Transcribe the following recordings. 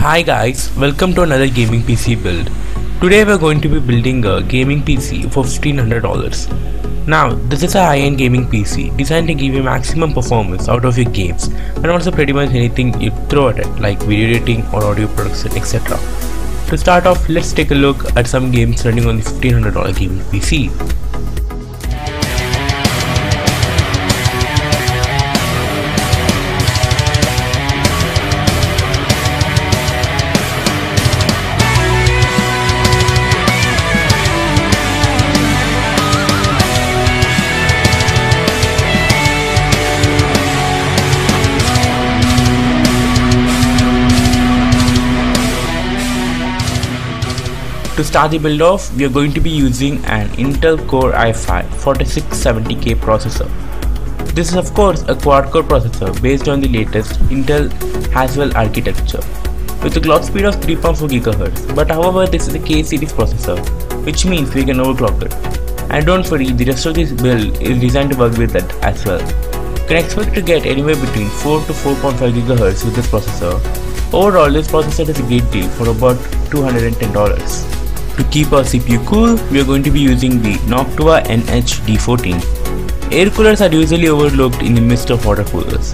Hi guys, welcome to another gaming PC build. Today we're going to be building a gaming PC for $1,500. Now, this is a high-end gaming PC designed to give you maximum performance out of your games and also pretty much anything you throw at it like video editing or audio production, etc. To start off, let's take a look at some games running on the $1,500 gaming PC. To start the build off, we are going to be using an Intel Core i5 4670K processor. This is of course a quad-core processor based on the latest Intel Haswell architecture with a clock speed of 3.4 GHz, but however this is a K series processor, which means we can overclock it. And don't worry, the rest of this build is designed to work with that as well. You can expect to get anywhere between 4 to 4.5 GHz with this processor. Overall, this processor is a great deal for about $210. To keep our CPU cool, we are going to be using the Noctua NH-D14. Air coolers are usually overlooked in the midst of water coolers.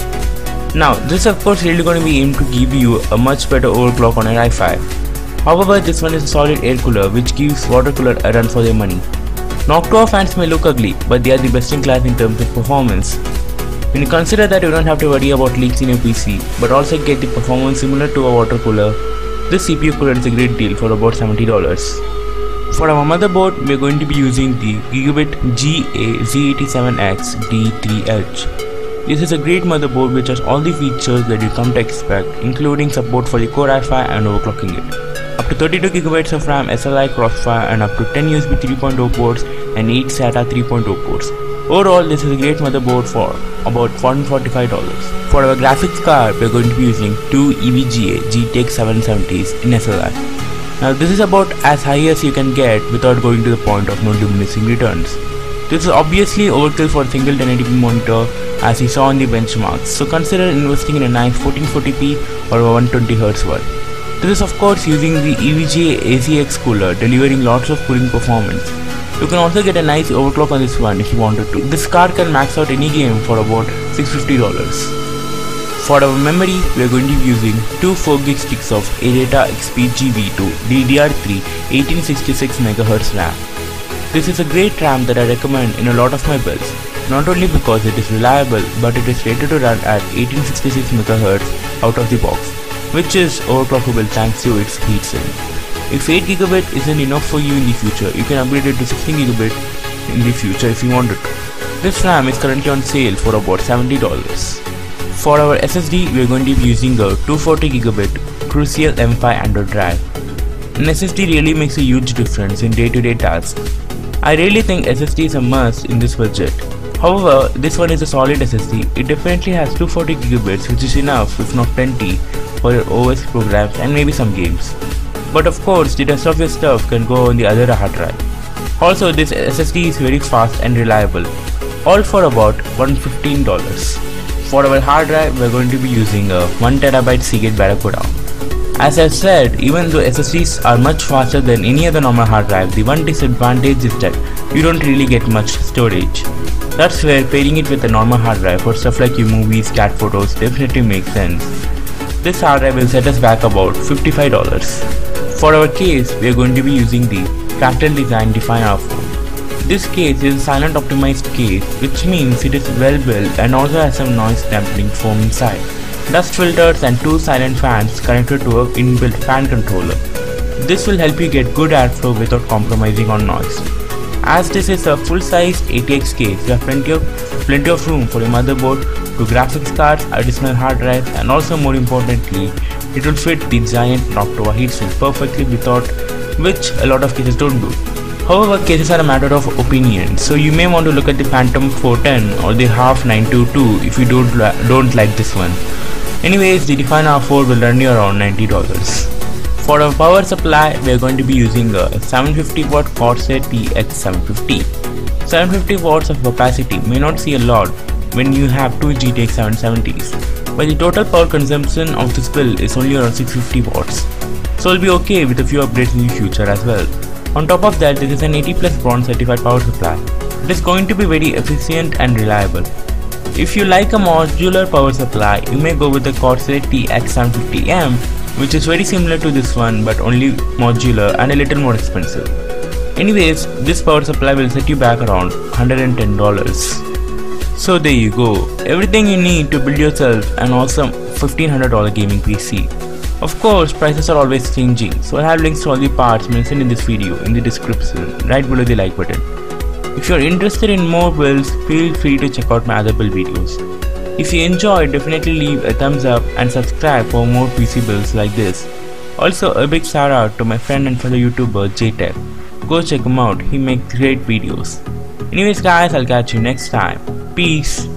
Now, this is of course really going to be aimed to give you a much better overclock on an i5. However, this one is a solid air cooler which gives water cooler a run for their money. Noctua fans may look ugly, but they are the best in class in terms of performance. When you consider that you don't have to worry about leaks in your PC, but also get the performance similar to a water cooler, this CPU cooler is a great deal for about $70. For our motherboard, we are going to be using the Gigabit GA-Z87X D3H. This is a great motherboard which has all the features that you come to expect, including support for the Core i5 and overclocking it. Up to 32 GB of RAM SLI Crossfire and up to 10 USB 3.0 ports and 8 SATA 3.0 ports. Overall, this is a great motherboard for about $145. For our graphics card, we are going to be using two EVGA GTX 770s in SLI. Now this is about as high as you can get without going to the point of no diminishing returns. This is obviously overkill for a single 1080p monitor as you saw in the benchmarks, so consider investing in a nice 1440p or a 120Hz one. This is of course using the EVGA ACX cooler, delivering lots of cooling performance. You can also get a nice overclock on this one if you wanted to. This card can max out any game for about $650. For our memory, we are going to be using two 4GB sticks of Adata XP V2 DDR3 1866 MHz RAM. This is a great RAM that I recommend in a lot of my builds, not only because it is reliable, but it is rated to run at 1866 MHz out of the box, which is overclockable thanks to its heatsink. If 8GB isn't enough for you in the future, you can upgrade it to 16GB in the future if you wanted to. This RAM is currently on sale for about $70. For our SSD, we are going to be using a 240GB Crucial M5 Android drive. An SSD really makes a huge difference in day-to-day tasks. I really think SSD is a must in this budget. However, this one is a solid SSD. It definitely has 240GB, which is enough if not plenty for your OS programs and maybe some games. But of course, the rest of your stuff can go on the other hard drive. Also, this SSD is very fast and reliable, all for about $115. For our hard drive, we are going to be using a 1TB Seagate Barracuda. As I said, even though SSDs are much faster than any other normal hard drive, the one disadvantage is that you don't really get much storage. That's where pairing it with a normal hard drive for stuff like your movies, cat photos definitely makes sense. This hard drive will set us back about $55. For our case, we are going to be using the Fractal Design Define R4. This case is a silent optimized case, which means it is well built and also has some noise dampening foam inside, dust filters and two silent fans connected to an inbuilt fan controller. This will help you get good airflow without compromising on noise. As this is a full-sized ATX case, you have plenty of room for your motherboard, two graphics cards, additional hard drives, and also more importantly, it will fit the giant Noctua heatsink perfectly, without which a lot of cases don't do. However, cases are a matter of opinion, so you may want to look at the Phantom 410 or the HARF 922 if you don't like this one. Anyways, the Define R4 will run you around $90. For our power supply, we are going to be using a 750W Corsair TX750. 750 watts of capacity may not see a lot when you have two GTX 770s, but the total power consumption of this build is only around 650 watts, so it'll be okay with a few upgrades in the future as well. On top of that, this is an 80 plus bronze certified power supply. It is going to be very efficient and reliable. If you like a modular power supply, you may go with the Corsair TX750M, which is very similar to this one but only modular and a little more expensive. Anyways, this power supply will set you back around $110. So there you go, everything you need to build yourself an awesome $1500 gaming PC. Of course, prices are always changing, so I have links to all the parts mentioned in this video in the description right below the like button. If you are interested in more builds, feel free to check out my other build videos. If you enjoyed, definitely leave a thumbs up and subscribe for more PC builds like this. Also, a big shout out to my friend and fellow YouTuber JTech. Go check him out, he makes great videos. Anyways guys, I'll catch you next time. Peace.